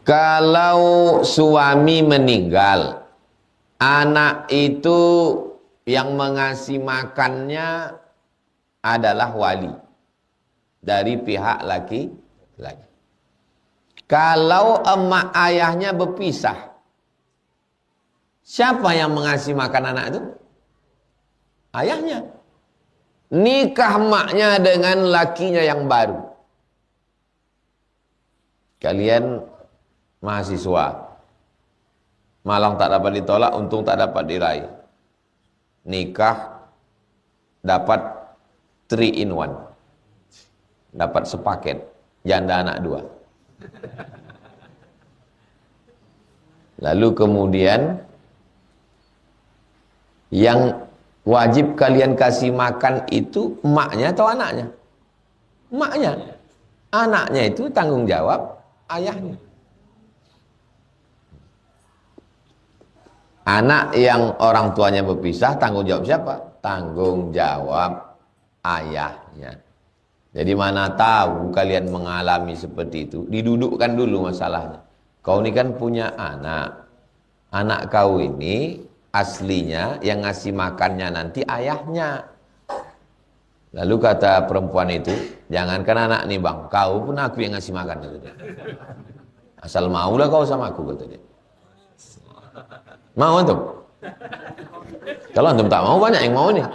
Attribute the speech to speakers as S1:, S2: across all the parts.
S1: Kalau suami meninggal, anak itu yang mengasih makannya adalah wali dari pihak laki-laki. Kalau emak ayahnya berpisah, siapa yang mengasih makan anak itu? Ayahnya. Nikah maknya dengan lakinya yang baru. Kalian mahasiswa, malang tak dapat ditolak, untung tak dapat diraih. Nikah dapat 3 in 1, dapat sepaket, janda anak 2. Lalu kemudian yang wajib kalian kasih makan itu emaknya atau anaknya? Emaknya. Anaknya itu tanggung jawab ayahnya. Anak yang orang tuanya berpisah, tanggung jawab siapa? Tanggung jawab ayahnya. Jadi mana tahu kalian mengalami seperti itu, didudukkan dulu masalahnya. Kau ini kan punya anak. Anak kau ini aslinya yang ngasih makannya nanti ayahnya. Lalu kata perempuan itu, jangankan anak nih bang, kau pun aku yang ngasih makan. Asal maulah kau sama aku, kata dia. Mau antum? Kalau antum tak mau, banyak yang mau nih.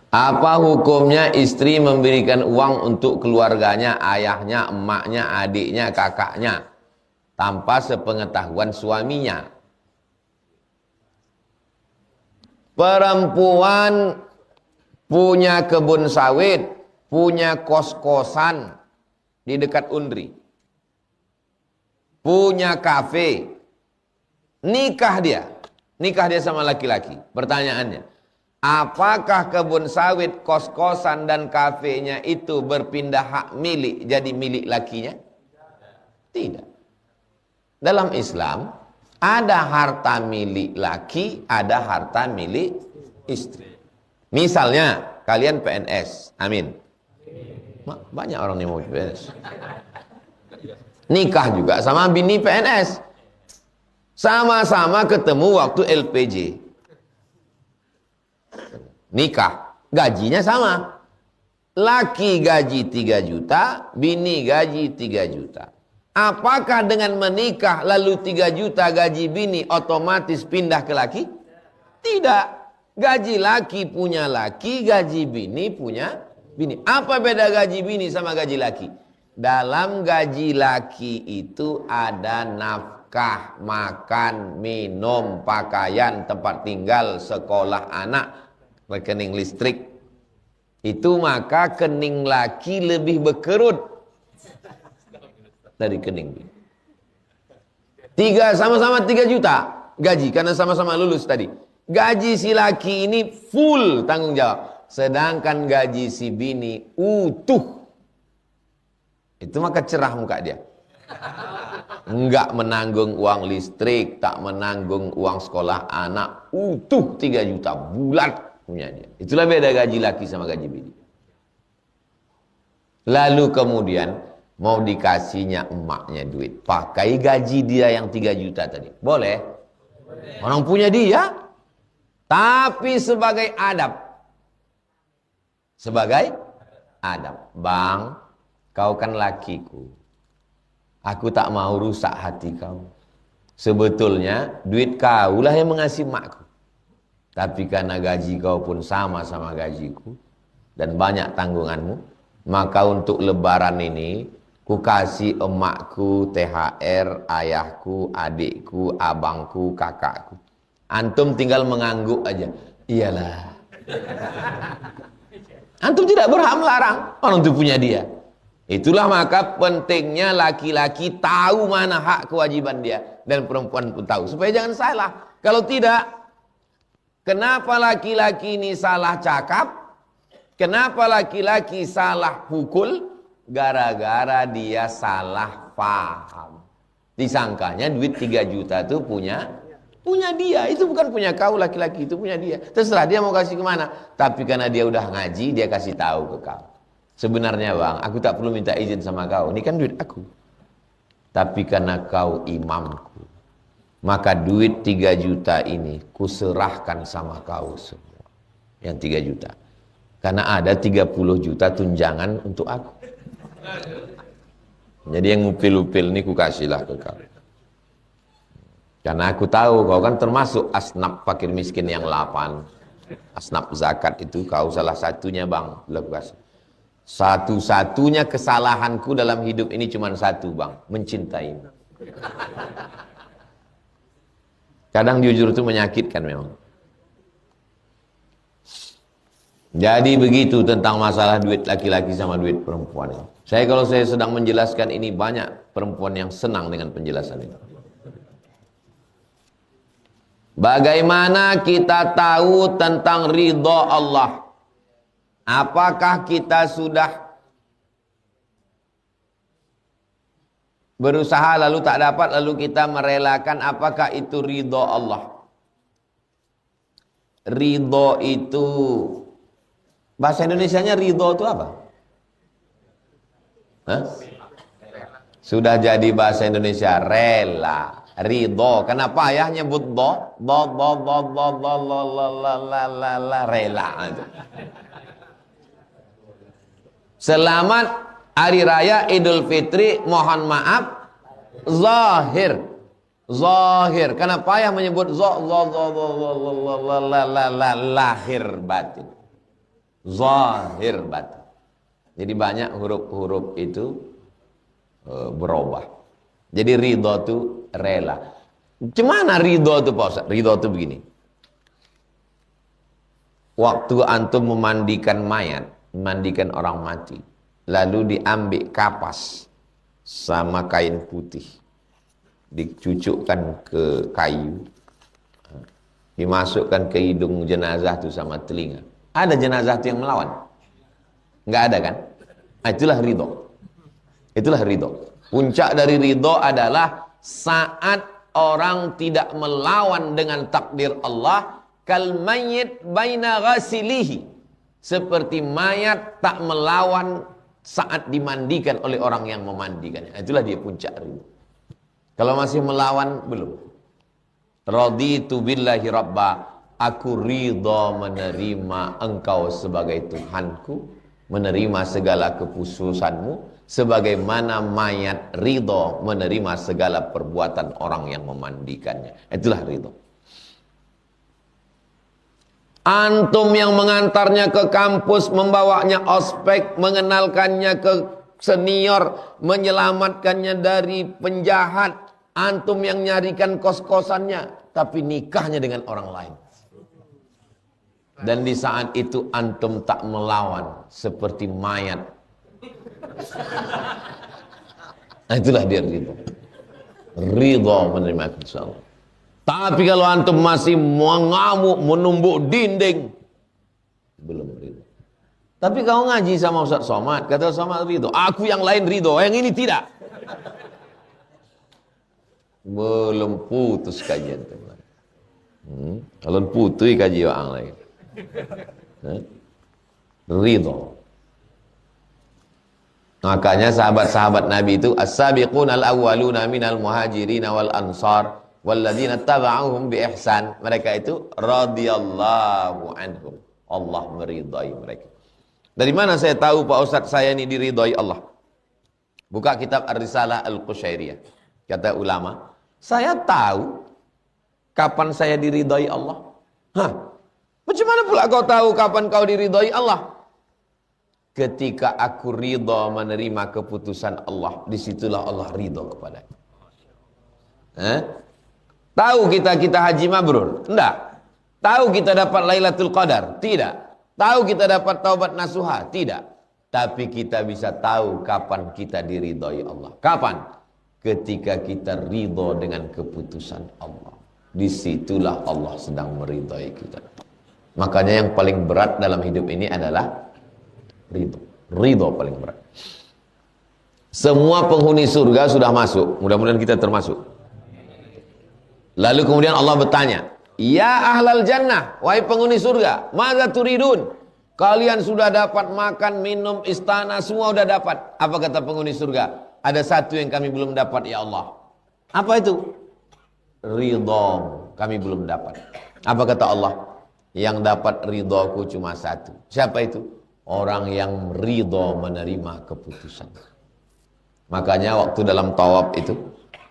S1: Apa hukumnya istri memberikan uang untuk keluarganya, ayahnya, emaknya, adiknya, kakaknya, tanpa sepengetahuan suaminya? Perempuan punya kebun sawit, punya kos-kosan di dekat Undri, punya kafe, nikah dia sama laki-laki. Pertanyaannya, apakah kebun sawit, kos-kosan dan kafenya itu berpindah hak milik jadi milik lakinya? Tidak. Dalam Islam ada harta milik laki, ada harta milik istri. Misalnya kalian PNS, amin. Banyak orang yang mau PNS. Nikah juga sama bini PNS. Sama-sama ketemu waktu LPJ. Nikah, gajinya sama. Laki gaji 3 juta, bini gaji 3 juta. Apakah dengan menikah lalu 3 juta gaji bini otomatis pindah ke laki? Tidak. Gaji laki punya laki, gaji bini punya bini. Apa beda gaji bini sama gaji laki? Dalam gaji laki itu ada nafkah, makan, minum, pakaian, tempat tinggal, sekolah anak, rekening listrik. Itu maka kening laki lebih berkerut dari kening bini. Sama-sama 3 juta gaji karena sama-sama lulus tadi. Gaji si laki ini full tanggung jawab, sedangkan gaji si bini utuh. Itu maka cerah muka dia. Enggak menanggung uang listrik, tak menanggung uang sekolah anak, utuh 3 juta bulat punya dia. Itulah beda gaji laki sama gaji bini. Lalu kemudian mau dikasihnya emaknya duit, pakai gaji dia yang 3 juta tadi. Boleh? Orang punya dia. Tapi sebagai adab. Sebagai adab. Bang, kau kan lakiku. Aku tak mau rusak hati kau. Sebetulnya duit kau lah yang mengasih makku. Tapi karena gaji kau pun sama gajiku dan banyak tanggunganmu, maka untuk lebaran ini ku kasih emakku THR, ayahku, adikku, abangku, kakakku. Antum tinggal mengangguk aja. Iyalah. Antum tidak berhak melarang. Orang itu punya dia. Itulah maka pentingnya laki-laki tahu mana hak kewajiban dia. Dan perempuan pun tahu. Supaya jangan salah. Kalau tidak, kenapa laki-laki ini salah cakap? Kenapa laki-laki salah pukul? Gara-gara dia salah paham. Disangkanya duit 3 juta itu punya dia. Itu bukan punya kau, laki-laki itu punya dia. Terserah dia mau kasih kemana. Tapi karena dia udah ngaji, dia kasih tahu ke kau. Sebenarnya bang, aku tak perlu minta izin sama kau. Ini kan duit aku. Tapi karena kau imamku, maka duit 3 juta ini kuserahkan sama kau semua. Yang 3 juta. Karena ada 30 juta tunjangan untuk aku. Jadi yang upil-upil ini kukasihlah ke kau. Karena aku tahu kau kan termasuk asnaf fakir miskin yang 8. Asnaf zakat itu kau salah satunya bang. Satu-satunya kesalahanku dalam hidup ini cuma satu bang, mencintaimu. Kadang jujur itu menyakitkan memang. Jadi begitu tentang masalah duit laki-laki sama duit perempuan. Kalau saya sedang menjelaskan ini, banyak perempuan yang senang dengan penjelasan itu. Bagaimana kita tahu tentang ridha Allah? Apakah kita sudah berusaha lalu tak dapat, lalu kita merelakan? Apakah itu ridha Allah? Ridha itu, bahasa Indonesianya ridha itu apa? Hah? Sudah jadi bahasa Indonesia, rela. Ridho. Kenapa ya nyebut rela. Selamat Hari Raya Idul Fitri, mohon maaf, zahir. Zahir. Kenapa ya menyebut lahir batin. Zahir batin. Jadi banyak huruf-huruf itu berubah. Jadi ridho itu rela. Gimana ridho itu Pak Ustaz? Ridho itu begini. Waktu antum memandikan mayat, memandikan orang mati, lalu diambil kapas sama kain putih, dicucukkan ke kayu, dimasukkan ke hidung jenazah itu sama telinga. Ada jenazah itu yang melawan? Enggak ada kan? Itulah ridho. Itulah ridho. Puncak dari ridho adalah saat orang tidak melawan dengan takdir Allah, kal mayyit baina ghasilihi, seperti mayat tak melawan saat dimandikan oleh orang yang memandikannya. Itulah dia puncak ridho. Kalau masih melawan, belum. Raditu billahi rabba, aku ridho menerima engkau sebagai Tuhanku, menerima segala keputusanmu, sebagaimana mayat ridho menerima segala perbuatan orang yang memandikannya. Itulah ridho. Antum yang mengantarnya ke kampus, membawanya ospek, mengenalkannya ke senior, menyelamatkannya dari penjahat. Antum yang nyarikan kos-kosannya, tapi nikahnya dengan orang lain. Dan di saat itu antum tak melawan seperti mayat. Nah, itulah dia ridho. Ridho menerima keputusan Allah. Tapi kalau antum masih mengamuk, menumbuk dinding, belum ridho. Tapi kau ngaji sama Ustaz Somad, kata Somad ridho. Aku yang lain ridho, yang ini tidak. Belum putus kajian teman. Kalau putus kaji orang lain. Ridho. Makanya sahabat-sahabat Nabi itu as-sabiqun al-awwaluna minal muhajirin wal ansar walladzina taba'uhum bi ihsan. Mereka itu radhiyallahu anhum. Allah meridai mereka. Dari mana saya tahu Pak Ustaz saya ini diridai Allah? Buka kitab Ar-Risalah Al-Qushairiyah. Kata ulama, saya tahu kapan saya diridai Allah. Hah? Bagaimana pula kau tahu kapan kau diridai Allah? Ketika aku ridha menerima keputusan Allah, disitulah Allah ridha kepada. Tahu kita haji mabrur? Enggak. Tahu kita dapat Lailatul Qadar? Tidak. Tahu kita dapat taubat nasuha? Tidak. Tapi kita bisa tahu kapan kita diridhai Allah. Kapan? Ketika kita ridha dengan keputusan Allah. Disitulah Allah sedang meridhai kita. Makanya yang paling berat dalam hidup ini adalah ridho. Ridho paling berat. Semua penghuni surga sudah masuk. Mudah-mudahan kita termasuk. Lalu kemudian Allah bertanya, ya ahlal jannah, wahai penghuni surga, madza turidun? Kalian sudah dapat makan, minum, istana, semua sudah dapat. Apa kata penghuni surga? Ada satu yang kami belum dapat, ya Allah. Apa itu? Ridhamu, kami belum dapat. Apa kata Allah? Yang dapat ridhaku cuma satu. Siapa itu? Orang yang ridha menerima keputusan. Makanya waktu dalam tawaf itu,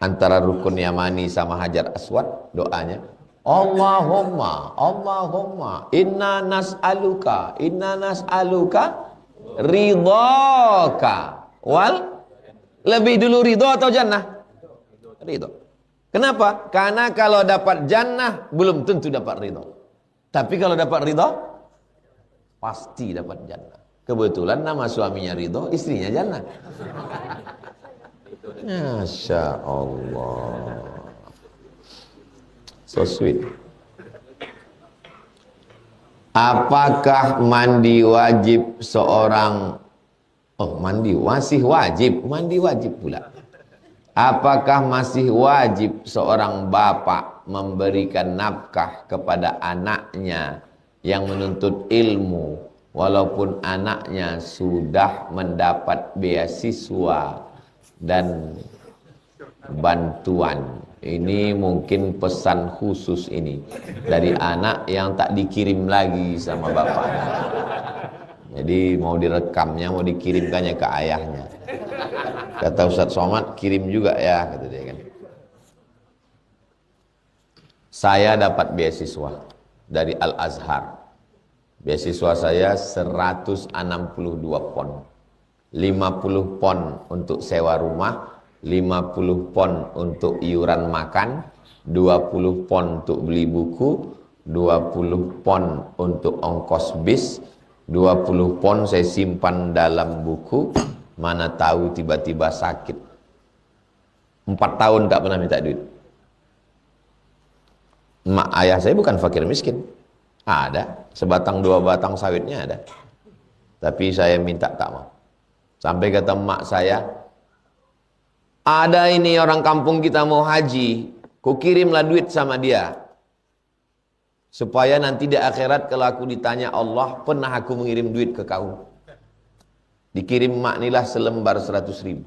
S1: antara rukun Yamani sama Hajar Aswad, doanya, Allahumma, Allahumma, inna nas'aluka ridhaka wal, lebih dulu ridho atau jannah? Ridho. Kenapa? Karena kalau dapat jannah belum tentu dapat ridho. Tapi kalau dapat ridho pasti dapat jannah. Kebetulan nama suaminya ridho, istrinya jannah. Masya Allah. So sweet. Apakah mandi wajib seorang? Oh, mandi masih wajib. Mandi wajib pula. Apakah masih wajib seorang bapak memberikan nafkah kepada anaknya yang menuntut ilmu walaupun anaknya sudah mendapat beasiswa dan bantuan? Ini mungkin pesan khusus ini dari anak yang tak dikirim lagi sama bapaknya. Jadi mau direkamnya, mau dikirimkannya ke ayahnya. Kata Ustadz Somad, kirim juga ya, kata dia kan. Saya dapat beasiswa dari Al-Azhar. Beasiswa saya 162 pon. 50 pon untuk sewa rumah, 50 pon untuk iuran makan, 20 pon untuk beli buku, 20 pon untuk ongkos bis, 20 pon saya simpan dalam buku, mana tahu tiba-tiba sakit. 4 tahun tak pernah minta duit. Mak ayah saya bukan fakir miskin. Ada, sebatang 2 batang sawitnya ada. Tapi saya minta tak mau. Sampai kata mak saya, ada ini orang kampung kita mau haji, ku kirimlah duit sama dia. Supaya nanti di akhirat kalau aku ditanya Allah, pernah aku mengirim duit ke kau? Dikirim mak nilah selembar 100.000.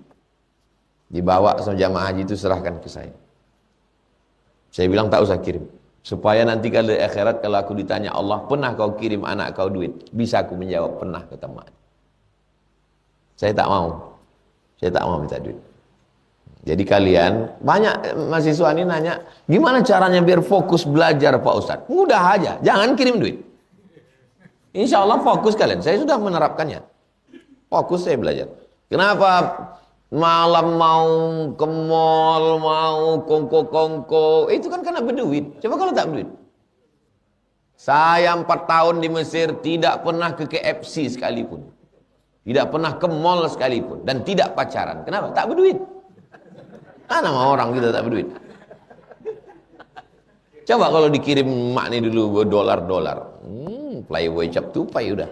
S1: Dibawa sama jamaah haji itu serahkan ke saya. Saya bilang tak usah kirim. Supaya nanti kalau di akhirat kalau aku ditanya Allah, pernah kau kirim anak kau duit? Bisa aku menjawab pernah, kata mak. Saya tak mau. Saya tak mau minta duit. Jadi kalian, banyak mahasiswa ini nanya, gimana caranya biar fokus belajar Pak Ustadz? Mudah aja, jangan kirim duit. Insya Allah fokus kalian, saya sudah menerapkannya. Fokus saya belajar. Kenapa malam mau ke mall, mau kongko-kongko? Itu kan karena berduit. Coba kalau tak berduit. Saya 4 tahun di Mesir tidak pernah ke KFC sekalipun. Tidak pernah ke mall sekalipun. Dan tidak pacaran. Kenapa? Tak berduit. Mana mau orang kita tak berduit? Coba kalau dikirim mak ni dulu dolar-dolar. Playboy cap tupai udah.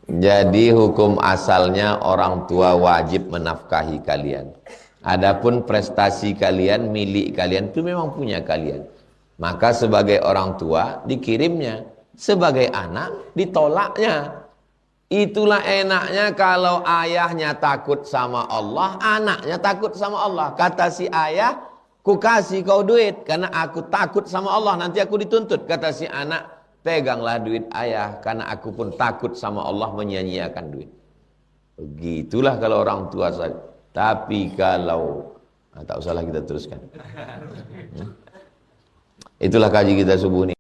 S1: Jadi hukum asalnya orang tua wajib menafkahi kalian. Adapun prestasi kalian, milik kalian itu memang punya kalian. Maka sebagai orang tua dikirimnya, sebagai anak ditolaknya. Itulah enaknya kalau ayahnya takut sama Allah, anaknya takut sama Allah. Kata si ayah, ku kasih kau duit karena aku takut sama Allah, nanti aku dituntut. Kata si anak, peganglah duit ayah karena aku pun takut sama Allah menyia-nyiakan duit. Begitulah kalau orang tua saya. Tapi kalau tak usahlah kita teruskan. Itulah kaji kita subuh ini.